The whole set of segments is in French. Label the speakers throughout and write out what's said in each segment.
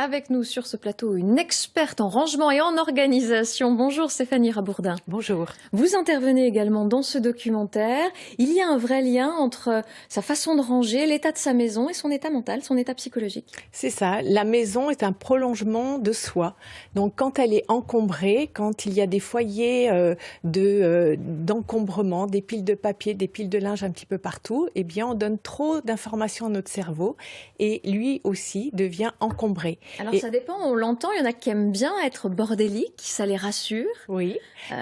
Speaker 1: Avec nous sur ce plateau, une experte en rangement et en organisation. Bonjour Stéphanie Rabourdin.
Speaker 2: Bonjour.
Speaker 1: Vous intervenez également dans ce documentaire. Il y a un vrai lien entre sa façon de ranger, l'état de sa maison et son état mental, son état psychologique.
Speaker 2: C'est ça, la maison est un prolongement de soi. Donc quand elle est encombrée, quand il y a des foyers d'encombrement, des piles de papier, des piles de linge un petit peu partout, eh bien on donne trop d'informations à notre cerveau et lui aussi devient encombré.
Speaker 1: Alors ça dépend, on l'entend, il y en a qui aiment bien être bordéliques, ça les rassure.
Speaker 2: Oui,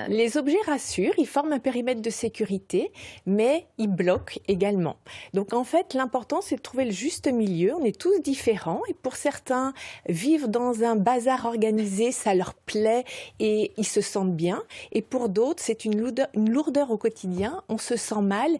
Speaker 2: les objets rassurent, ils forment un périmètre de sécurité, mais ils bloquent également. Donc en fait, l'important c'est de trouver le juste milieu. On est tous différents et pour certains, vivre dans un bazar organisé, ça leur plaît et ils se sentent bien. Et pour d'autres, c'est une lourdeur au quotidien, on se sent mal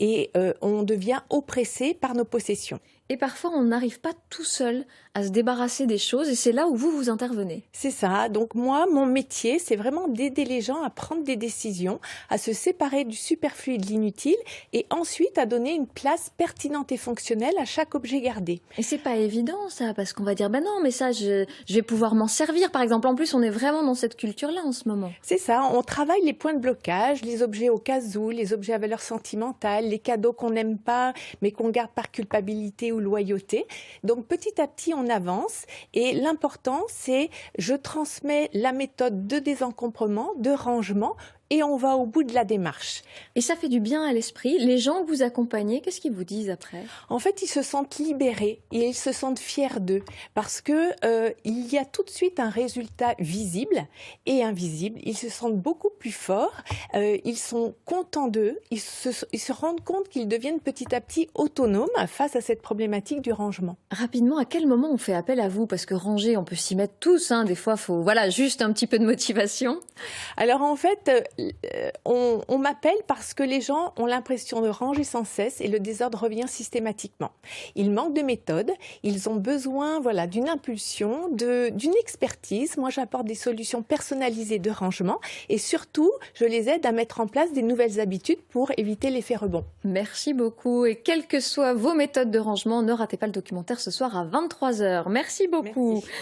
Speaker 2: et on devient oppressé par nos possessions.
Speaker 1: Et parfois, on n'arrive pas tout seul à se débarrasser des choses et c'est là où vous intervenez.
Speaker 2: C'est ça. Donc moi, mon métier, c'est vraiment d'aider les gens à prendre des décisions, à se séparer du superflu et de l'inutile et ensuite à donner une place pertinente et fonctionnelle à chaque objet gardé.
Speaker 1: Et c'est pas évident ça, parce qu'on va dire, ben non, mais ça, je vais pouvoir m'en servir. Par exemple, en plus, on est vraiment dans cette culture-là en ce moment.
Speaker 2: C'est ça, on travaille les points de blocage, les objets au cas où, les objets à valeur sentimentale, les cadeaux qu'on n'aime pas mais qu'on garde par culpabilité ou loyauté. Donc petit à petit, on avance et l'important, c'est je transmets la méthode de désencombrement, de rangement et on va au bout de la démarche.
Speaker 1: Et ça fait du bien à l'esprit. Les gens que vous accompagnez, qu'est-ce qu'ils vous disent après?
Speaker 2: En fait, ils se sentent libérés et ils se sentent fiers d'eux parce que il y a tout de suite un résultat visible et invisible. Ils se sentent beaucoup plus forts, ils sont contents d'eux, ils se rendent compte qu'ils deviennent petit à petit autonomes face à cette problématique du rangement.
Speaker 1: Rapidement, à quel moment on fait appel à vous? Parce que ranger, on peut s'y mettre tous, hein. Des fois, faut juste un petit peu de motivation.
Speaker 2: Alors en fait, on m'appelle parce que les gens ont l'impression de ranger sans cesse et le désordre revient systématiquement. Ils manquent de méthode, ils ont besoin d'une impulsion, d'une expertise. Moi, j'apporte des solutions personnalisées de rangement et surtout, je les aide à mettre en place des nouvelles habitudes pour éviter l'effet rebond.
Speaker 1: Merci beaucoup. Et quelles que soient vos méthodes de rangement, ne ratez pas le documentaire ce soir à 23 h. Merci beaucoup.
Speaker 2: Merci.